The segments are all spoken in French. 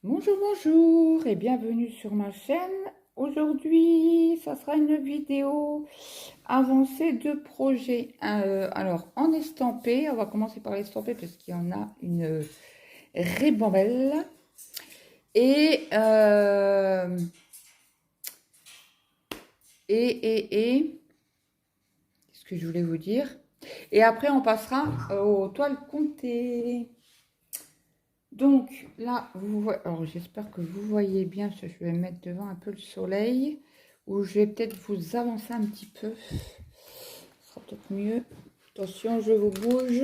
Bonjour, bonjour et bienvenue sur ma chaîne. Aujourd'hui, ça sera une vidéo avancée de projet. Alors, en estampé, on va commencer par l'estampé parce qu'il y en a une ribambelle. Et, qu'est-ce que je voulais vous dire? Et après, on passera aux toiles comptées. Donc là, vous voyez, alors j'espère que vous voyez bien, parce que je vais mettre devant un peu le soleil, ou je vais peut-être vous avancer un petit peu, ce sera peut-être mieux. Attention, je vous bouge.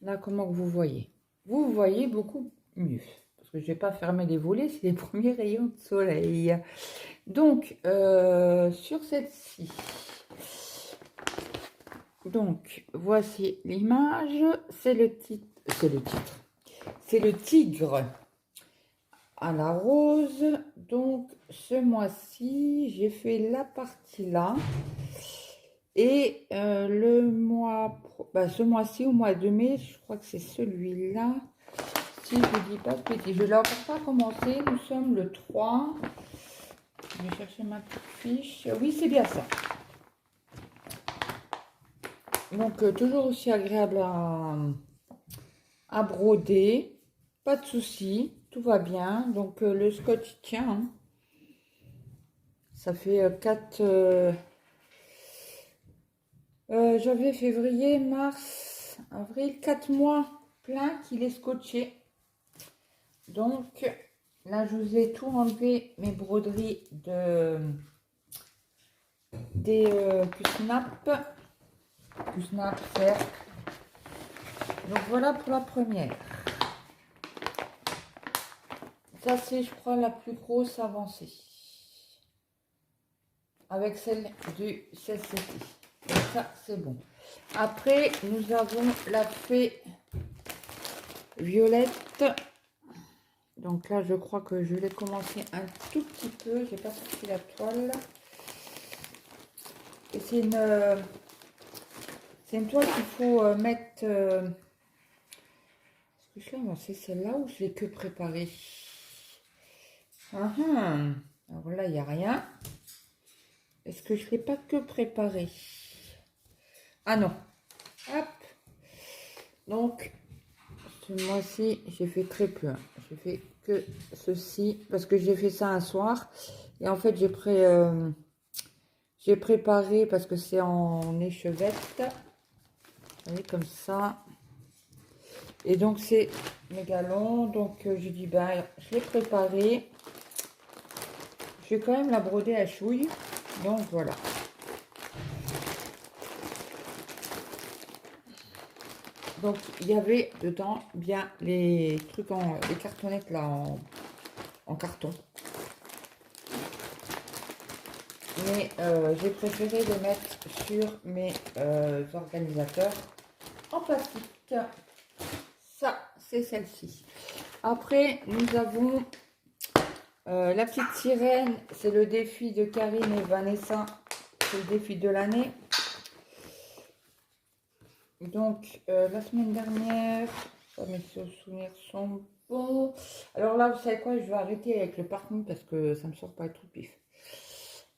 Là, comment vous voyez? Vous voyez beaucoup mieux, parce que je vais pas fermer les volets, c'est les premiers rayons de soleil. Donc, sur celle-ci, donc voici l'image, c'est le titre, c'est le tigre à la rose. Donc ce mois-ci j'ai fait la partie là et ce mois-ci au mois de mai, je crois que c'est celui-là, si je dis pas de bêtises. Je ne l'ai encore pas commencé, nous sommes le 3. Je vais chercher ma petite fiche. Oui, c'est bien ça. Donc toujours aussi agréable à broder, pas de souci, tout va bien. Donc le scotch tient, hein. Ça fait 4 janvier, février, mars, avril, 4 mois plein qu'il est scotché. Donc là, je vous ai tout enlevé, mes broderies des Q-Snap, cercle. Donc voilà pour la première. Ça, c'est, je crois, la plus grosse avancée. Avec celle du CCT. Donc ça, c'est bon. Après, nous avons la fée violette. Donc là, je crois que je l'ai commencé un tout petit peu. J'ai pas sorti la toile. Et c'est une toile qu'il faut mettre. Est-ce que je l'ai avancée celle-là ou je l'ai que préparée? Alors là, il n'y a rien. Est-ce que je ne l'ai pas que préparée? Ah non. Hop. Donc, ce mois-ci, j'ai fait très peu. J'ai fait que ceci parce que j'ai fait ça un soir. Et en fait, j'ai préparé parce que c'est en échevette. Vous voyez, comme ça. Et donc, c'est méga long. Donc, j'ai dit, ben, je l'ai préparé. Je vais quand même la broder à chouille. Donc, voilà. Donc, il y avait dedans bien les trucs les cartonnettes là en carton. Mais j'ai préféré les mettre sur mes organisateurs en plastique. Ça, c'est celle-ci. Après, nous avons la petite sirène. C'est le défi de Karine et Vanessa. C'est le défi de l'année. Donc, la semaine dernière, mes souvenirs sont bons. Alors là, vous savez quoi, je vais arrêter avec le parking parce que ça me sort pas trop pif.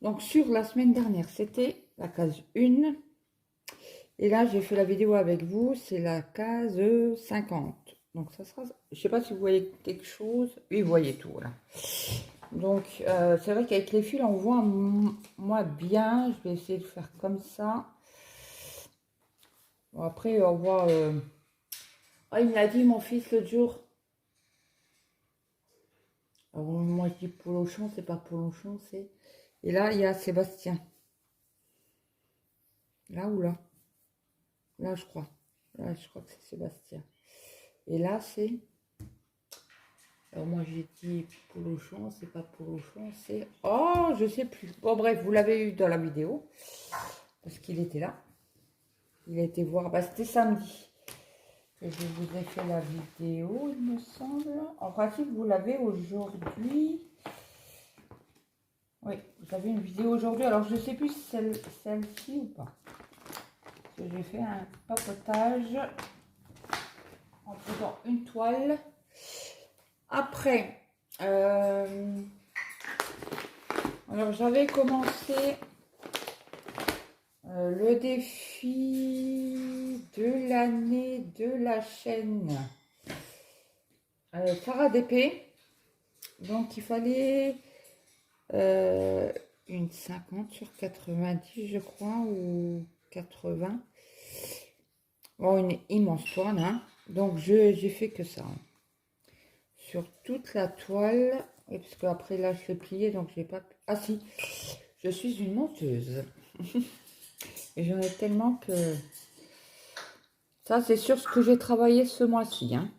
Donc, sur la semaine dernière, c'était la case 1. Et là, j'ai fait la vidéo avec vous, c'est la case 50. Donc, ça sera... Je sais pas si vous voyez quelque chose. Oui, vous voyez tout, là. Donc, c'est vrai qu'avec les fils, on voit moins bien. Je vais essayer de faire comme ça. Bon, après, on voit... Ah, il me l'a dit, mon fils, l'autre jour. Alors, moi, je dis Polochon, c'est pas Polochon, c'est... Et là, il y a Sébastien. Là ou là? Là, je crois. Là, je crois que c'est Sébastien. Et là, c'est... Alors, moi, j'ai dit Polochon, c'est pas Polochon, c'est... Oh, je sais plus. Bon, bref, vous l'avez eu dans la vidéo. Parce qu'il était là. Il a été voir... Bah, c'était samedi que je vous ai fait la vidéo, il me semble. En pratique, vous l'avez aujourd'hui. Oui, vous avez une vidéo aujourd'hui. Alors, je ne sais plus si celle-ci ou pas. Parce que j'ai fait un papotage en faisant une toile. Après, alors j'avais commencé le défi de l'année de la chaîne Sarah DP. Donc il fallait une 50 sur 90 je crois, ou 80. Bon, une immense toile, hein. Donc j'ai fait que ça. Sur toute la toile. Et parce qu'après là je l'ai plié, donc j'ai pas... Ah si, je suis une menteuse. Et j'en ai tellement que... Ça c'est sur ce que j'ai travaillé ce mois-ci, hein.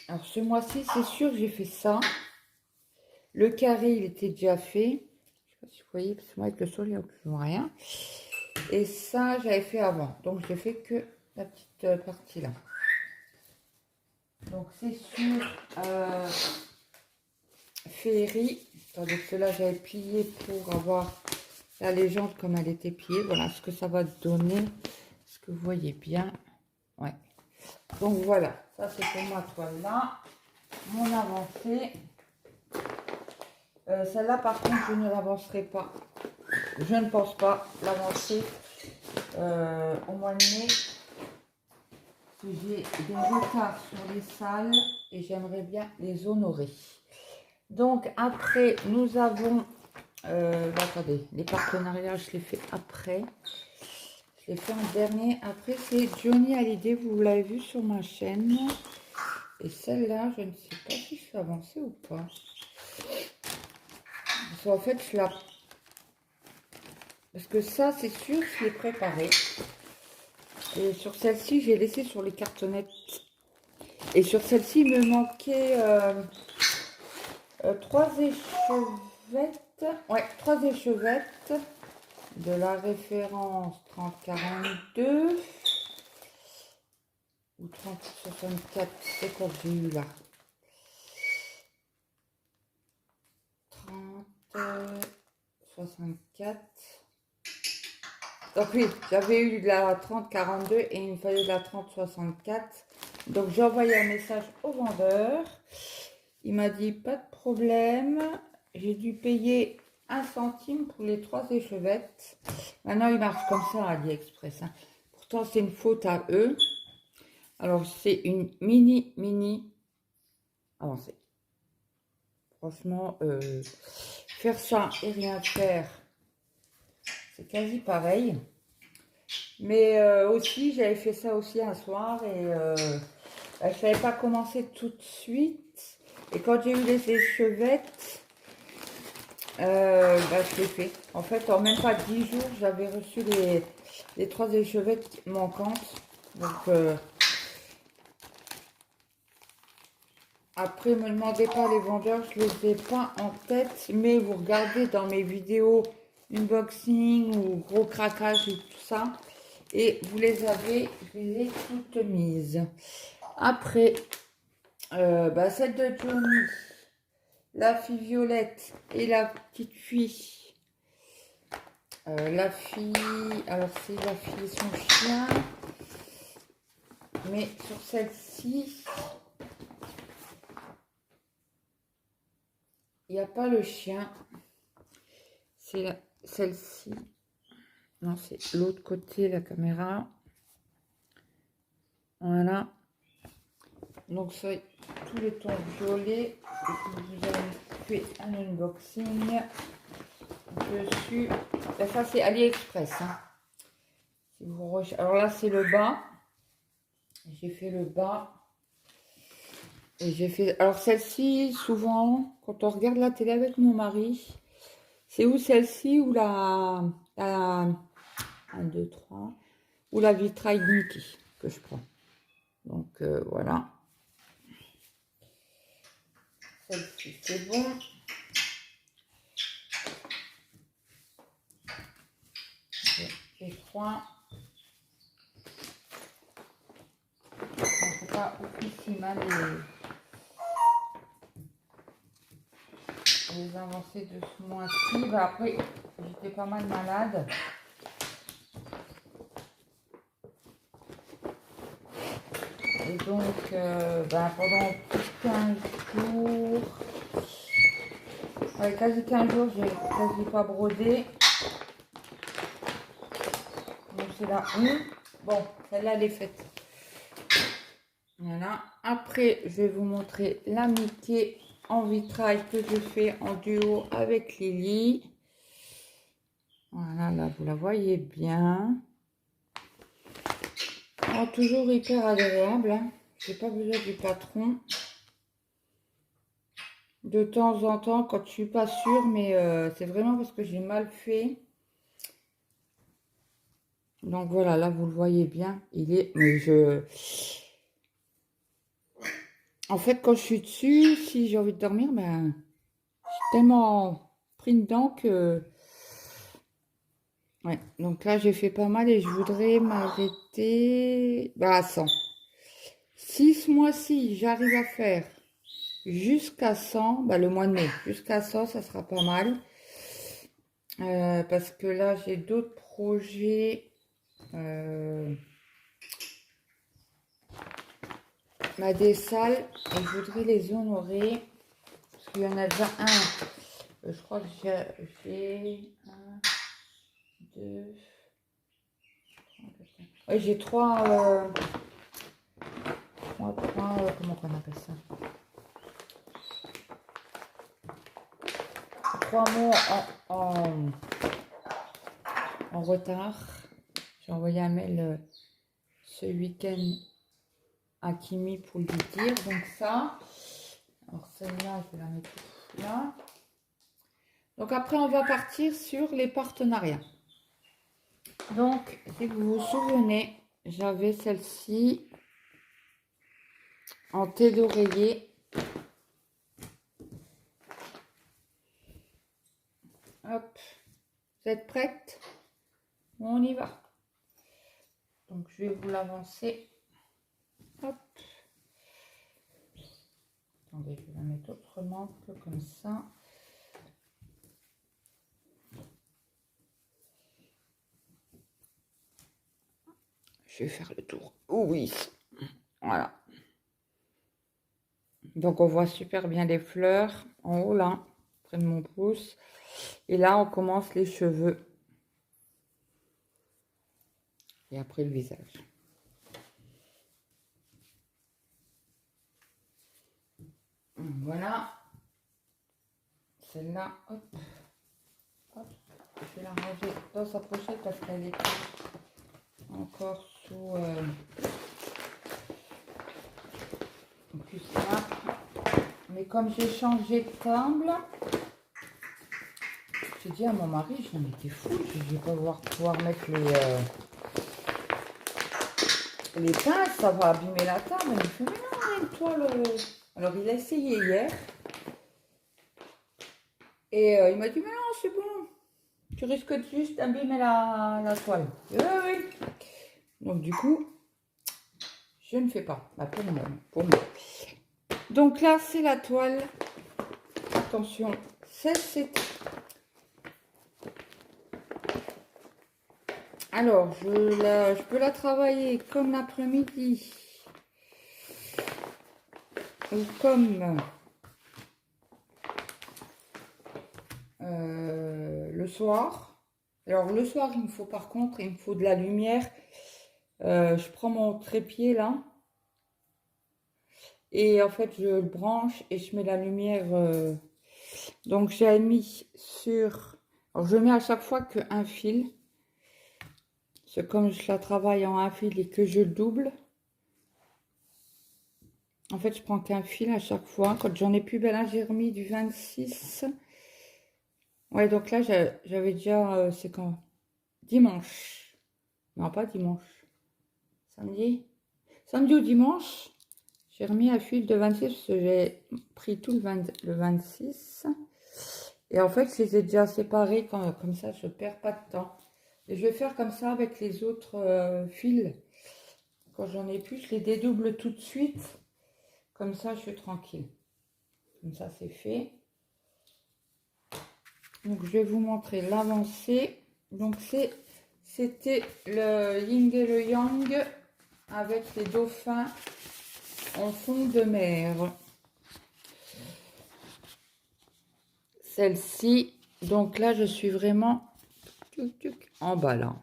Alors ce mois-ci, c'est sûr, j'ai fait ça. Le carré, il était déjà fait. Je sais pas si vous voyez, parce que moi avec le soleil, je ne vois rien. Et ça, j'avais fait avant. Donc je n'ai fait que la petite partie là. Donc c'est sur Féerie. Attendez, cela j'avais plié pour avoir la légende comme elle était pliée. Voilà ce que ça va donner. Est-ce que vous voyez bien? Ouais. Donc voilà, ça c'est pour ma toile là. Mon avancée. Celle-là, par contre, je ne l'avancerai pas. Je ne pense pas l'avancer au mois de mai. J'ai des retards sur les salles et j'aimerais bien les honorer. Donc, après, nous avons... attendez, les partenariats, je les fais après. Je les fais en dernier. Après, c'est Johnny Hallyday. Vous l'avez vu sur ma chaîne. Et celle-là, je ne sais pas si je suis avancée ou pas. Parce qu'en fait, je la... Parce que ça, c'est sûr, je l'ai préparé. Et sur celle-ci, j'ai laissé sur les cartonnettes. Et sur celle-ci, il me manquait 3 échevettes. Ouais, 3 échevettes de la référence 3042 ou 3064. C'est quoi que j'ai eu là? 3064. Donc oui, j'avais eu de la 3042 et il me fallait de la 3064. Donc j'ai envoyé un message au vendeur. Il m'a dit pas de problème. J'ai dû payer 1 centime pour les 3 échevettes. Maintenant il marche comme ça à AliExpress, hein. Pourtant c'est une faute à eux. Alors c'est une mini avancée. Franchement, faire ça et rien faire, c'est quasi pareil. Mais aussi, j'avais fait ça aussi un soir et je ne savais pas commencer tout de suite. Et quand j'ai eu les échevettes, je l'ai fait. En fait, en même pas 10 jours, j'avais reçu les 3 échevettes manquantes. Donc, après, ne me demandez pas les vendeurs, je ne les ai pas en tête. Mais vous regardez dans mes vidéos unboxing ou gros craquage et tout ça. Et vous les avez, je les ai toutes mises. Après, celle de Johnny, la fille Violette et la petite fille. La fille, alors c'est la fille et son chien. Mais sur celle-ci, il n'y a pas le chien. C'est celle-ci. Non, c'est l'autre côté, la caméra. Voilà. Donc, ça, tous les tons violets. Vous avez fait un unboxing dessus. Ben, ça, c'est AliExpress, hein. Si vous alors là, c'est le bas. J'ai fait le bas. Et j'ai fait... Alors, celle-ci, souvent, quand on regarde la télé avec mon mari, c'est où celle-ci ou la 1, 2, 3, ou la vitrail Niki que je prends. Donc, voilà. Celle-ci, c'est bon. Les 3. En tout cas, oufissima les avancées de ce mois-ci. Après, j'étais pas mal malade. Et donc, pendant 15 jours, ouais, quasi 15 jours, j'ai quasi pas brodé. Donc, c'est la une. Bon, celle-là, elle est faite. Voilà. Après, je vais vous montrer la Mickey en vitrail que je fais en duo avec Lily. Voilà, là, vous la voyez bien. Oh, toujours hyper agréable. Hein. J'ai pas besoin du patron. De temps en temps, quand je suis pas sûre, mais c'est vraiment parce que j'ai mal fait. Donc voilà, là, vous le voyez bien. Il est... Mais En fait, quand je suis dessus, si j'ai envie de dormir, ben, je suis tellement pris dedans que... Ouais, donc là, j'ai fait pas mal et je voudrais m'arrêter à 100. Si ce mois-ci, j'arrive à faire jusqu'à 100, le mois de mai, jusqu'à 100, ça sera pas mal. Parce que là, j'ai d'autres projets. Des salles, et je voudrais les honorer. Parce qu'il y en a déjà un. Je crois que j'ai 1, 2, 3, 4, 5. Ouais, j'ai 3. Comment on appelle ça? 3 mots en retard. J'ai envoyé un mail ce week-end à Kimi pour lui dire. Donc ça. Alors celle-là, je vais la mettre là. Donc après, on va partir sur les partenariats. Donc, si vous vous souvenez, j'avais celle-ci en thé d'oreiller. Hop, vous êtes prête? On y va. Donc, je vais vous l'avancer. Hop. Attendez, je vais la mettre autrement que comme ça. Je vais faire le tour. Oh oui. Voilà. Donc, on voit super bien les fleurs en haut là, près de mon pouce. Et là, on commence les cheveux. Et après le visage. Voilà. Celle-là, hop. Hop. Je vais la ranger dans sa pochette parce qu'elle est encore sous plus simple. Mais comme j'ai changé de table, j'ai dit à mon mari, je me dis fou, je vais pas pouvoir mettre les pinces, ça va abîmer la table. Il me fait, mais non, une toile. Alors il a essayé hier. Et il m'a dit, mais non, c'est bon. Tu risques juste d'abîmer la toile. Oui, oui. Donc du coup, je ne fais pas. Pour moi. Donc là, c'est la toile. Attention, c'est... Alors, je peux la travailler comme l'après-midi. Ou comme le soir. Alors, le soir, il me faut par contre, il me faut de la lumière. Je prends mon trépied là. Et en fait, je le branche et je mets la lumière. Donc, j'ai mis sur... Alors, je mets à chaque fois qu'un fil. C'est comme je la travaille en un fil et que je double. En fait, je prends qu'un fil à chaque fois. Quand j'en ai plus, là, j'ai remis du 26. Ouais, donc là, j'avais déjà... c'est quand? Dimanche. Non, pas dimanche. Samedi. Samedi ou dimanche. J'ai remis un fil de 26 parce que j'ai pris tout le 26. Et en fait, je les ai déjà séparés comme ça, je ne perds pas de temps. Et je vais faire comme ça avec les autres fils. Quand j'en ai plus, je les dédouble tout de suite. Comme ça, je suis tranquille. Comme ça, c'est fait. Donc, je vais vous montrer l'avancée. Donc, c'était le yin et le yang avec les dauphins en fond de mer. Celle-ci, donc là, je suis vraiment en bas là.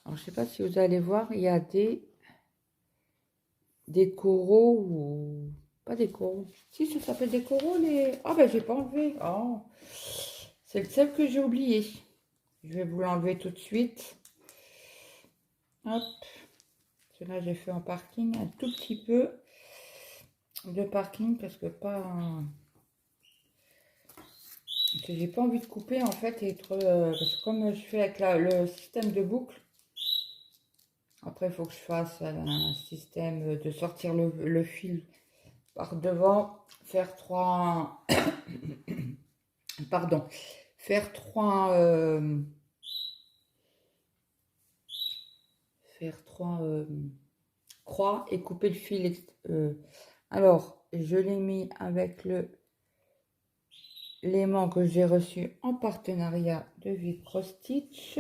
Alors, je sais pas si vous allez voir, il y a des coraux ou pas des coraux. Si, ça s'appelle des coraux les. Ah ben j'ai pas enlevé. Oh, c'est celle que j'ai oubliée. Je vais vous l'enlever tout de suite. Hop. Cela j'ai fait en parking un tout petit peu de parking parce que pas. J'ai pas envie de couper en fait et être parce que comme je fais avec le système de boucle. Après, il faut que je fasse un système de sortir le fil par devant, faire trois, pardon, faire trois, croix et couper le fil. Alors, je l'ai mis avec l'aimant que j'ai reçu en partenariat de Vipro Stitch.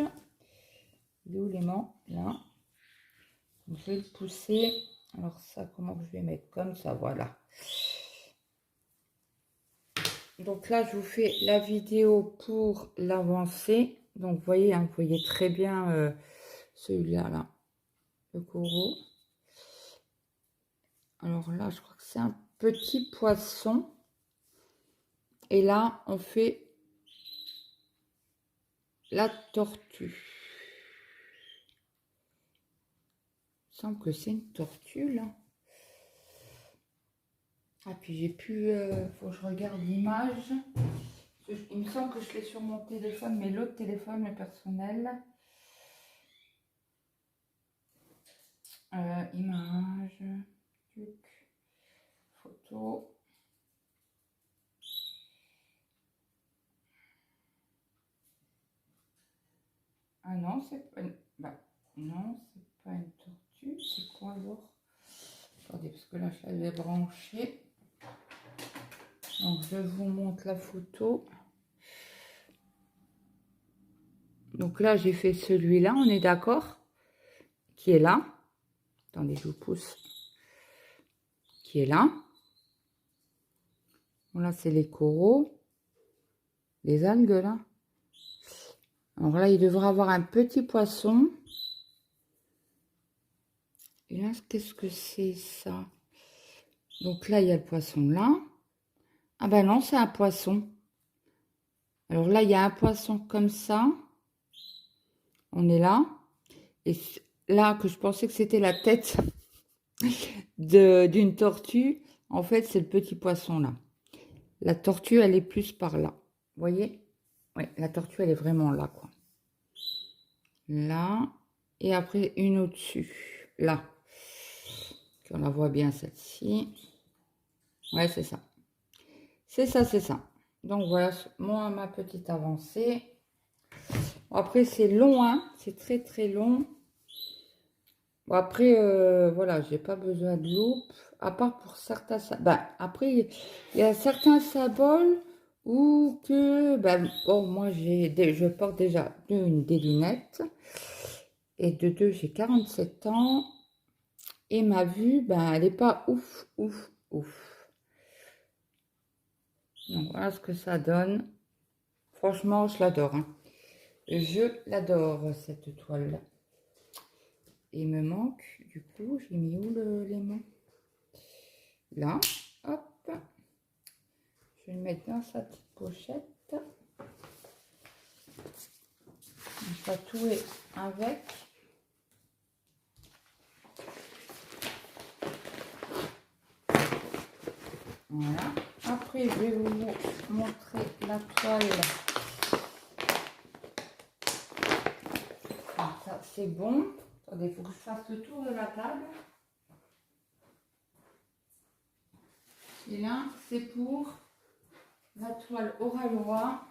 Il est où l'aimant? Là. Je vais le pousser. Alors ça, comment je vais mettre? Comme ça, voilà. Donc là, je vous fais la vidéo pour l'avancer. Donc, vous voyez, hein, vous voyez très bien celui-là, là, le coraux. Alors là, je crois que c'est un petit poisson. Et là, on fait la tortue. Il me semble que c'est une tortue, là. Ah, puis j'ai pu... faut que je regarde l'image. Il me semble que je l'ai sur mon téléphone, mais l'autre téléphone, le personnel. Image. Photo. Ah non, c'est pas une... Bah, non, c'est pas une tortue. C'est quoi alors? Attendez, parce que là, je l'avais branchée. Donc, je vous montre la photo. Donc là, j'ai fait celui-là, on est d'accord? Qui est là. Attendez, je vous pousse. Qui est là. Bon, là, c'est les coraux. Les algues, là. Alors là, il devrait avoir un petit poisson. Et là, qu'est-ce que c'est ça? Donc là, il y a le poisson là. Ah ben non, c'est un poisson. Alors là, il y a un poisson comme ça. On est là. Et là, que je pensais que c'était la tête d'une tortue. En fait, c'est le petit poisson là. La tortue, elle est plus par là. Vous voyez? Oui, la tortue, elle est vraiment là, quoi. Là. Et après, une au-dessus. Là. On la voit bien, celle-ci. Ouais, c'est ça. C'est ça, c'est ça. Donc, voilà, moi, ma petite avancée. Après, c'est long, hein. C'est très, très long. Bon, après, voilà, j'ai pas besoin de loupe. À part pour certains... Ben, après, il y a certains symboles où que... Ben, bon, moi, je porte déjà des lunettes. Et de deux, j'ai 47 ans. Et ma vue, ben, elle n'est pas ouf, ouf, ouf. Donc, voilà ce que ça donne. Franchement, je l'adore. Hein. Je l'adore, cette toile-là. Il me manque, du coup, j'ai mis où l'aimant? Là, hop. Je vais le mettre dans sa petite pochette. Je vais tout avec. Voilà. Après, je vais vous montrer la toile. Ça, c'est bon. Attendez, il faut que je fasse le tour de la table. Et là, c'est pour la toile Aura-Loi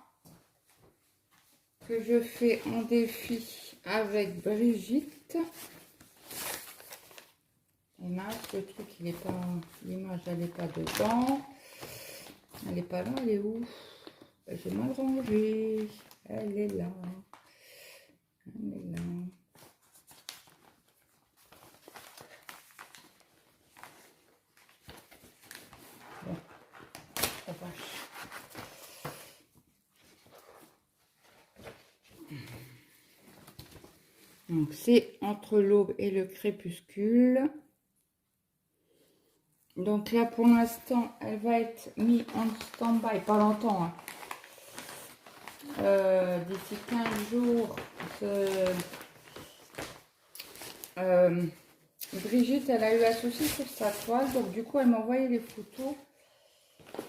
que je fais en défi avec Brigitte. L'image, le truc, il est pas, l'image, elle n'est pas dedans. Elle n'est pas là, elle est où? J'ai mal rangé. Elle est là. Elle est là. Donc c'est entre l'aube et le crépuscule. Donc là pour l'instant elle va être mise en stand-by, pas longtemps. Hein. D'ici 15 jours, Brigitte elle a eu un souci sur sa toile. Donc du coup elle m'a envoyé les photos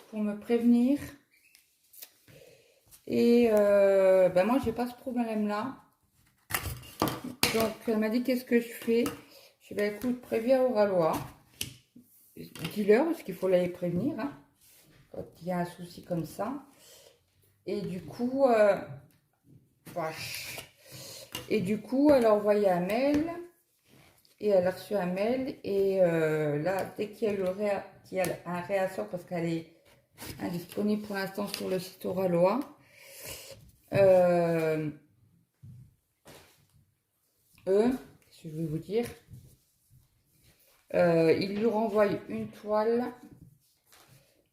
pour me prévenir. Et ben moi j'ai pas ce problème là. Donc elle m'a dit qu'est-ce que je fais. Je vais écoute, préviens au ralois. Dis-leur parce qu'il faut les prévenir hein, quand il y a un souci comme ça. Et du coup, elle a envoyé un mail et elle a reçu un mail. Et là, dès qu'il y a eu un réassort parce qu'elle est indisponible pour l'instant sur le site Oralois, je vais vous dire, ils lui renvoient une toile.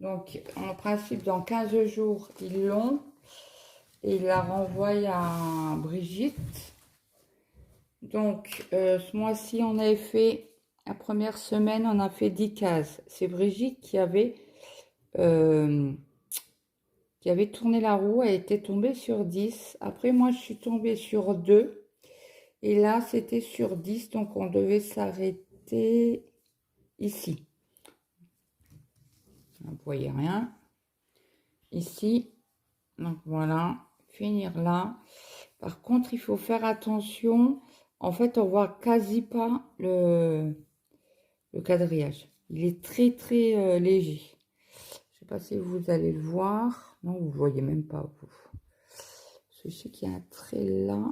Donc, en principe, dans 15 jours, ils l'ont. Et il la renvoie à Brigitte. Donc, ce mois-ci, on avait fait, la première semaine, on a fait 10 cases. C'est Brigitte qui avait tourné la roue. Elle était tombée sur 10. Après, moi, je suis tombée sur 2. Et là, c'était sur 10. Donc, on devait s'arrêter ici. Vous ne voyez rien. Ici. Donc, voilà. Finir là. Par contre, il faut faire attention. En fait, on voit quasi pas le quadrillage. Il est très, très léger. Je sais pas si vous allez le voir. Non, vous voyez même pas, vous. Je sais qu'il y a un trait là.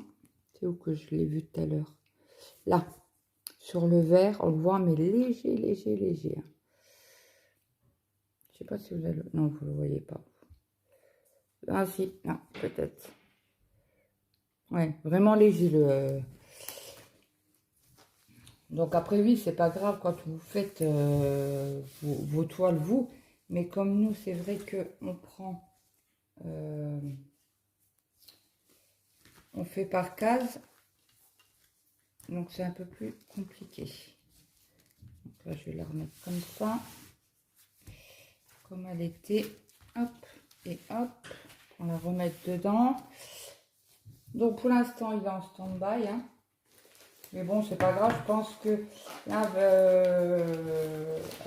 C'est où que je l'ai vu tout à l'heure? Là. Sur le vert, on le voit, mais léger, léger, léger. Je sais pas si vous allez... Non, vous le voyez pas. Ah si, non, peut-être. Ouais, vraiment léger le... Donc après, oui, c'est pas grave quand vous faites vos toiles, vous. Mais comme nous, c'est vrai qu'on prend... on fait par case. Donc c'est un peu plus compliqué. Donc là, je vais la remettre comme ça. Comme elle était. Hop et hop. On la remettre dedans. Donc pour l'instant, il est en stand-by. Hein. Mais bon, c'est pas grave. Je pense que là,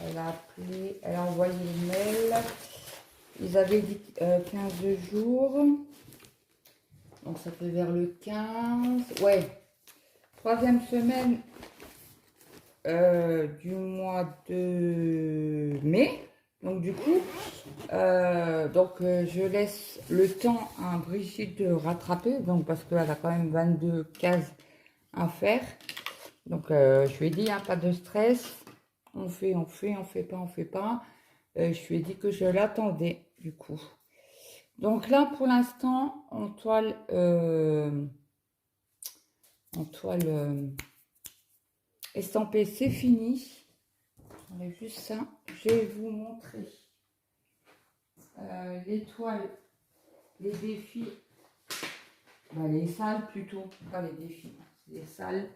elle a appelé, elle a envoyé le mail. Ils avaient dit 15 jours. Donc ça fait vers le 15. Ouais. Troisième semaine du mois de mai. Donc du coup, je laisse le temps à Brigitte de rattraper. Donc parce qu'elle a quand même 22 cases à faire. Donc je lui ai dit, hein, pas de stress. On fait pas. Je lui ai dit que je l'attendais du coup. Donc là, pour l'instant, en toile estampée, c'est fini. J'enlève juste ça. Je vais vous montrer les toiles, les défis, les salles plutôt, pas les défis, c'est les salles.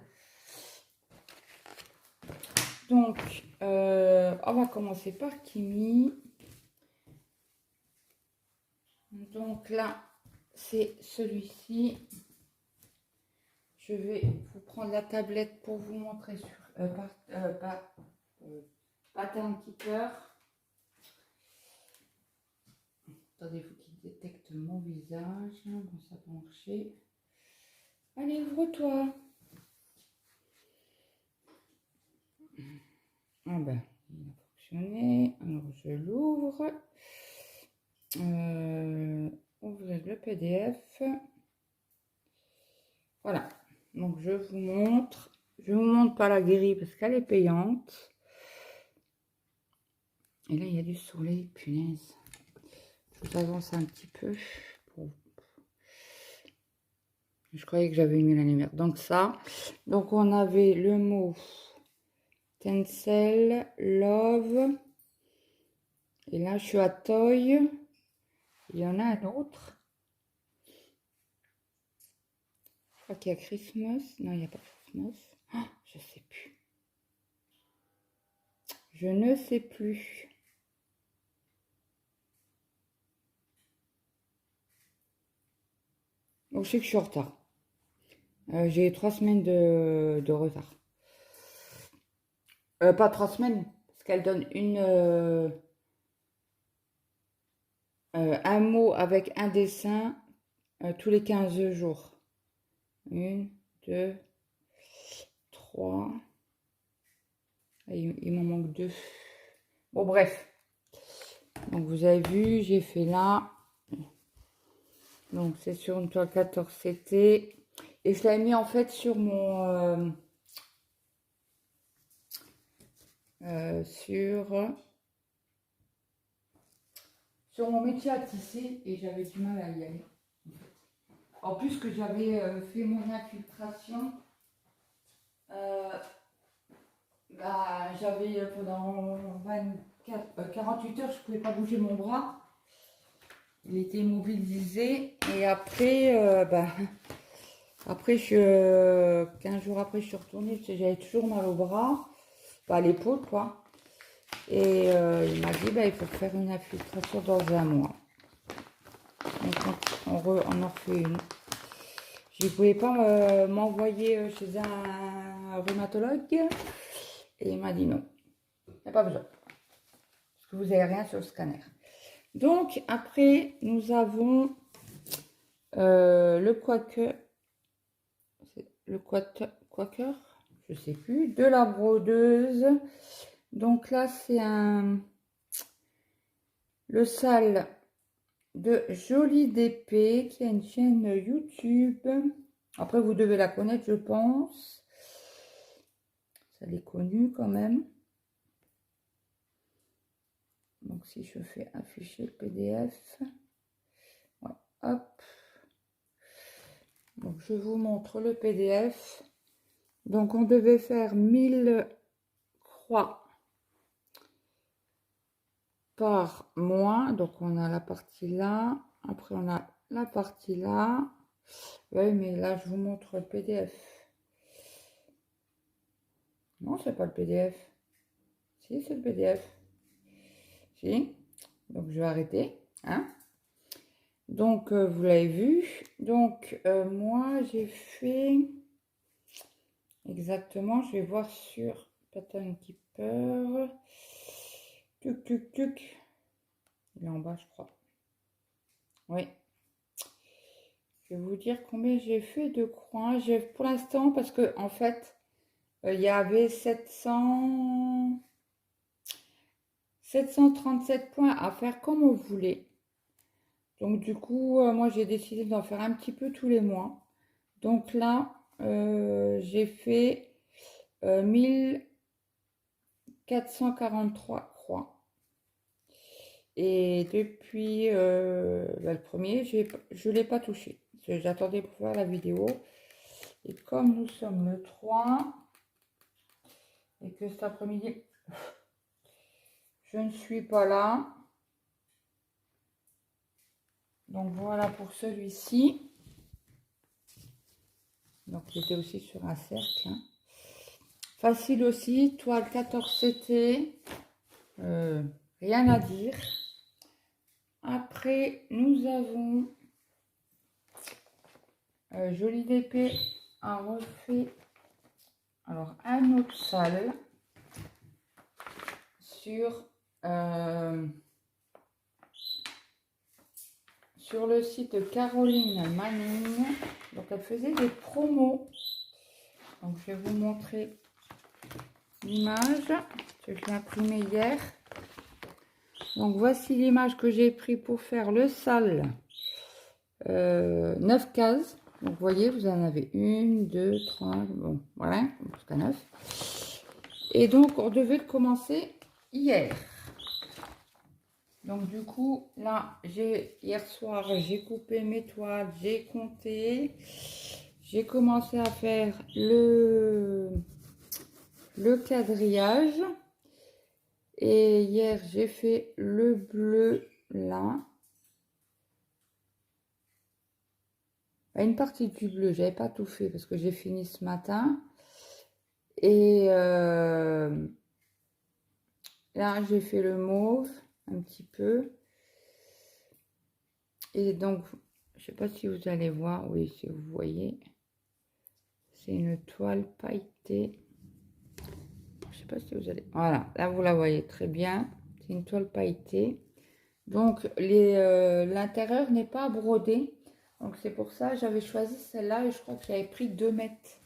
Donc, on va commencer par Kimi. Donc là, c'est celui-ci. Je vais vous prendre la tablette pour vous montrer sur Pattern Keeper. Attendez, il faut qu'il détecte mon visage. Bon, ça peut marcher. Allez, ouvre-toi. Ah ben, il a fonctionné. Alors, je l'ouvre. Ouvrir le PDF. Voilà. Donc, je vous montre. Je vous montre pas la guérie parce qu'elle est payante. Et là, il y a du soleil, punaise. Je vous avance un petit peu. Je croyais que j'avais mis la lumière. Donc ça. Donc, on avait le mot Tencel, Love. Et là, je suis à Toy. Il y en a un autre. crois qu'il y a Christmas. Non, il n'y a pas Christmas. Oh, je sais plus. Je ne sais plus. Oh, je sais que je suis en retard. J'ai 3 semaines de retard. Pas 3 semaines, parce qu'elle donne un mot avec un dessin tous les 15 jours. 1, 2, 3. Il m'en manque 2. Bon, bref. Donc, vous avez vu, j'ai fait là. Donc, c'est sur une toile 14 CT. Et je l'ai mis en fait sur mon... sur mon métier à tisser. Et j'avais du mal à y aller. En plus que j'avais fait mon infiltration. J'avais pendant 48 heures, je ne pouvais pas bouger mon bras. Il était immobilisé. Et après, après 15 jours après, je suis retournée parce que j'avais toujours mal au bras, à l'épaule, quoi. Et il m'a dit, il faut faire une infiltration dans un mois. Donc, on en refait une. Je ne pouvais pas m'envoyer chez un rhumatologue. Et il m'a dit non, il n'y a pas besoin. Parce que vous n'avez rien sur le scanner. Donc, après, nous avons le Quaker. Le Quaker, je ne sais plus. De la brodeuse. Donc là, c'est le sale de Jolie d'épée qui a une chaîne YouTube. Après, vous devez la connaître, je pense. Ça l'est connu quand même. Donc, si je fais afficher le PDF, ouais, hop. Donc, je vous montre le PDF. Donc, on devait faire 1000 croix par mois. Donc, on a la partie là. Après, on a la partie là. Oui, mais là, je vous montre le PDF. Non, c'est pas le PDF. Si, c'est le PDF. Si. Donc, je vais arrêter. Hein. Donc, vous l'avez vu. Donc, moi, j'ai fait... Exactement, je vais voir sur Pattern Keeper. Tuc, tuc, tuc. Il est en bas, je crois. Oui. Je vais vous dire combien j'ai fait de croix. Pour l'instant, parce que en fait, il y avait 737 points à faire comme on voulait. Donc du coup, moi j'ai décidé d'en faire un petit peu tous les mois. Donc là, j'ai fait 1443 croix. Et depuis le premier, je ne l'ai pas touché. J'attendais pour faire la vidéo. Et comme nous sommes le 3, et que cet après-midi, je ne suis pas là. Donc voilà pour celui-ci. Donc il était aussi sur un cercle. Hein. Facile aussi, toile 14 CT. Rien à dire. Après, nous avons Jolie d'épée a refait alors un autre sale sur le site de Caroline Manning. Donc elle faisait des promos. Donc je vais vous montrer l'image que j'ai imprimée hier. Donc voici l'image que j'ai pris pour faire le sale. 9 cases. Donc vous voyez, vous en avez 1, 2, 3, bon voilà, jusqu'à 9. Et donc on devait le commencer hier. Donc du coup, là, hier soir, j'ai coupé mes toiles, j'ai compté. J'ai commencé à faire le quadrillage. Et hier, j'ai fait le bleu là. Une partie du bleu, j'avais pas tout fait parce que j'ai fini ce matin. Et là, j'ai fait le mauve un petit peu. Et donc, je sais pas si vous allez voir, oui, si vous voyez, c'est une toile pailletée. Je sais pas si vous allez, voilà, là vous la voyez très bien. C'est une toile pailletée. Donc, l'intérieur n'est pas brodé. Donc, c'est pour ça j'avais choisi celle-là et je crois que j'avais pris 2 mètres.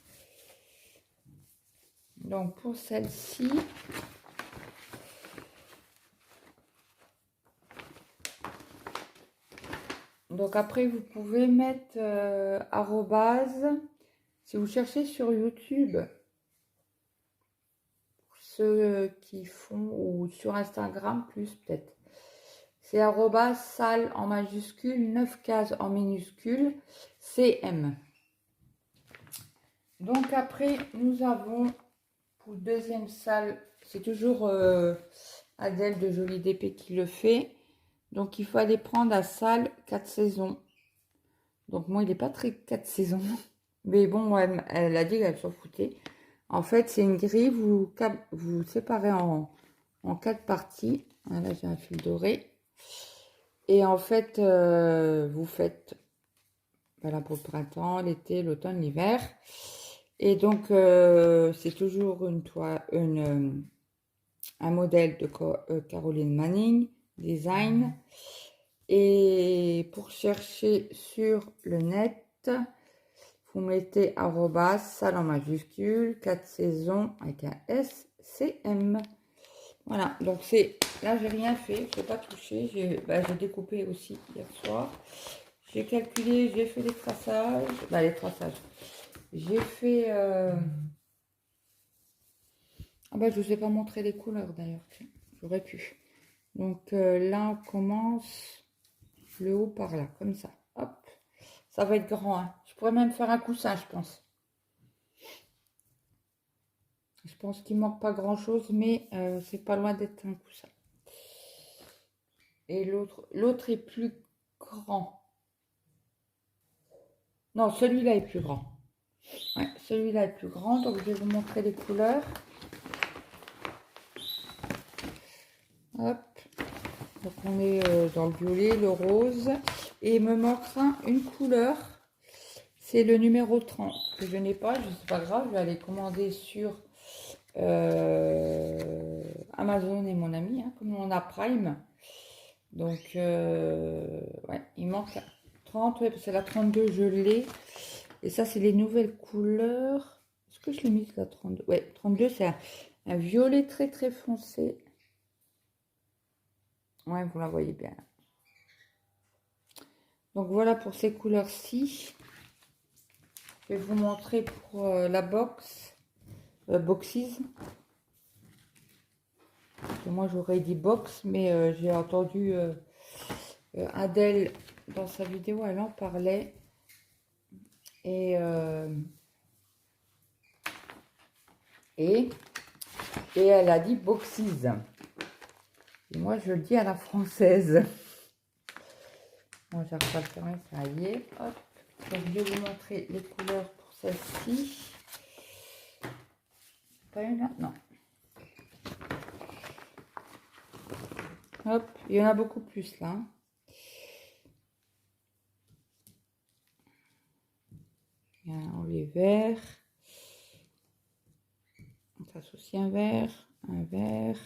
Donc, pour celle-ci, donc après vous pouvez mettre arrobase. Si vous cherchez sur YouTube, ceux qui font, ou sur Instagram plus peut-être, c'est arrobase salle en majuscule, 9 cases en minuscule, CM. Donc après, nous avons pour le deuxième salle, c'est toujours Adèle de Jolie DP qui le fait. Donc il faut aller prendre la salle 4 saisons. Donc moi, il n'est pas très 4 saisons. Mais bon, elle a dit qu'elle s'en foutait. En fait, c'est une grille, vous séparez en 4 parties. Là, j'ai un fil doré. Et en fait, vous faites, voilà, pour le printemps, l'été, l'automne, l'hiver. Et donc, c'est toujours un modèle de Caroline Manning, design. Et pour chercher sur le net, vous mettez arrobas, salle en majuscule, 4 saisons avec un S, CM. Voilà, donc là j'ai rien fait, je n'ai pas touché, j'ai découpé aussi hier soir. J'ai calculé, j'ai fait les traçages, J'ai fait... Ah bah je vous ai pas montré les couleurs d'ailleurs, j'aurais pu. Donc là on commence le haut par là, comme ça. Hop, ça va être grand, hein. Je pourrais même faire un coussin, je pense. Je pense qu'il manque pas grand chose, mais c'est pas loin d'être un coussin. Et l'autre est plus grand. Non, celui-là est plus grand. Ouais, celui-là est plus grand, donc je vais vous montrer les couleurs. Hop. Donc on est dans le violet, le rose. Et il me manquera une couleur. C'est le numéro 30 que je n'ai pas. C'est pas grave, je vais aller commander sur Amazon et mon ami, hein, comme on a Prime. Donc, ouais, il manque 30, ouais, parce que la 32, je l'ai. Et ça, c'est les nouvelles couleurs. Est-ce que je l'ai mise la 32? Ouais, 32, c'est un violet très très foncé. Ouais, vous la voyez bien. Donc voilà pour ces couleurs-ci. Je vais vous montrer pour la boxes. Moi j'aurais dit box, mais j'ai entendu Adèle dans sa vidéo, elle en parlait. Et elle a dit boxes. Et moi je le dis à la française. Moi j'arrive pas à le fermer, ça y est. Hop. Donc je vais vous montrer les couleurs pour celle-ci. Pas une là? Non. Hop, il y en a beaucoup plus là. Il y a un les verts. Ça c'est aussi un vert. Un vert.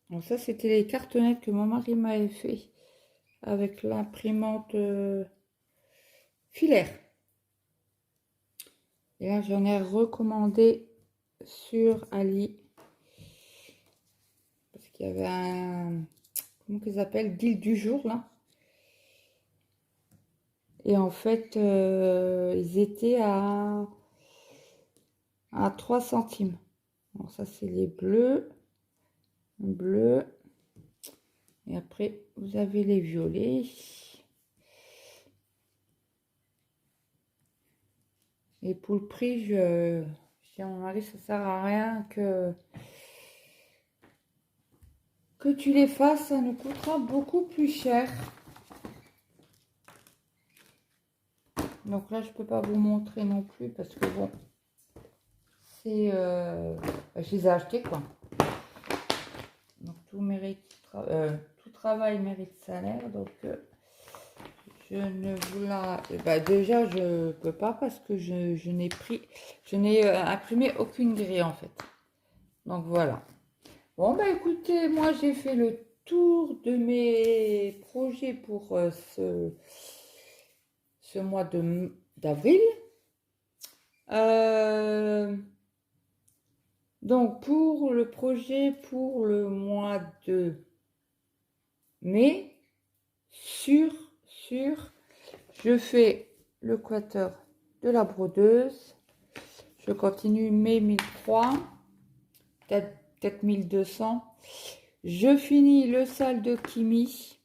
Donc ça c'était les cartonnettes que mon mari m'avait fait avec l'imprimante filaire. Et là j'en ai recommandé sur Ali. Parce qu'il y avait un... Comment qu'ils appellent? Deal du jour là. Et en fait, ils étaient à 3 centimes. Alors ça, c'est les bleus. Bleu. Et après, vous avez les violets. Et pour le prix, je dis à mon mari, ça sert à rien que tu les fasses. Ça nous coûtera beaucoup plus cher. Donc là, je peux pas vous montrer non plus parce que bon, c'est... je les ai achetés, quoi. Donc tout mérite, tout travail mérite salaire. Donc je ne vous la... Bah, déjà, je peux pas parce que je n'ai imprimé aucune grille en fait. Donc voilà. Bon, bah écoutez, moi j'ai fait le tour de mes projets pour ce mois d'avril. Donc pour le projet pour le mois de mai, je fais le quater de la brodeuse. Je continue mai 1003, peut-être 1200. Je finis le sale de Kimi.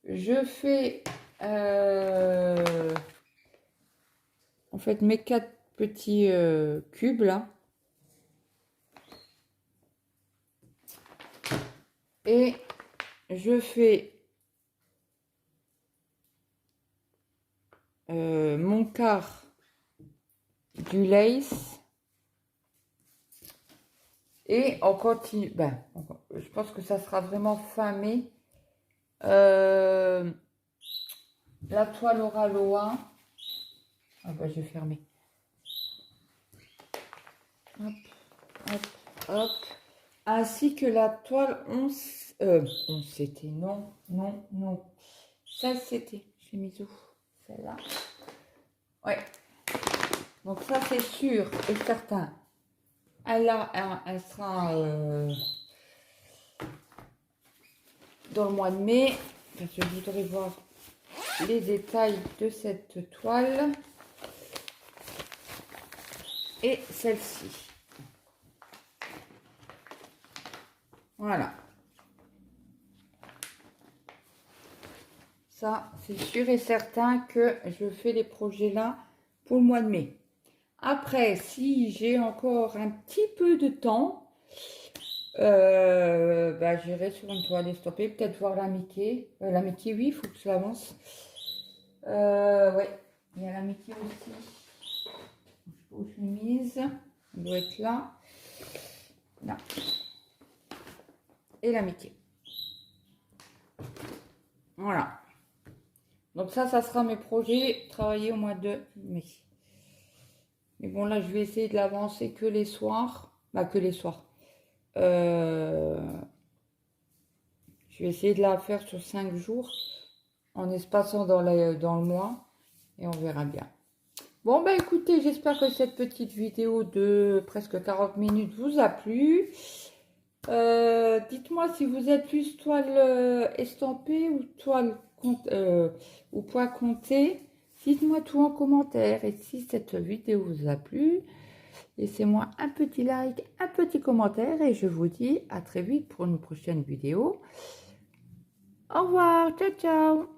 Je fais en fait mes 4 petits cubes là. Et je fais mon quart du lace. Et on continue. Ben, je pense que ça sera vraiment fin mai. La toile aura Loa. Ah ben, je vais fermer. Hop, hop, hop. Ainsi que la toile 11. 11 c'était. Non, non, non. Ça c'était. J'ai mis où? Celle-là. Ouais. Donc ça c'est sûr et certain. Elle sera dans le mois de mai. Parce que je voudrais voir les détails de cette toile. Et celle-ci. Voilà. Ça, c'est sûr et certain que je fais les projets là pour le mois de mai. Après, si j'ai encore un petit peu de temps, bah, j'irai sur une toile estampée, peut-être voir la Mickey. La Mickey, oui, il faut que je l'avance. Ouais, il y a la Mickey aussi. Je sais pas où je l'ai mise. Elle doit être là. Là. Et la Mickey. Voilà. Donc ça sera mes projets travailler au mois de mai. Mais bon, là, je vais essayer de l'avancer que les soirs. Bah, que les soirs. Je vais essayer de la faire sur 5 jours en espaçant dans le mois et on verra bien. Bon, bah écoutez, j'espère que cette petite vidéo de presque 40 minutes vous a plu. Dites-moi si vous êtes plus toile estampée ou toile ou point compté. Dites-moi tout en commentaire. Et si cette vidéo vous a plu, laissez-moi un petit like, un petit commentaire. Et je vous dis à très vite pour une prochaine vidéo. Au revoir, ciao ciao.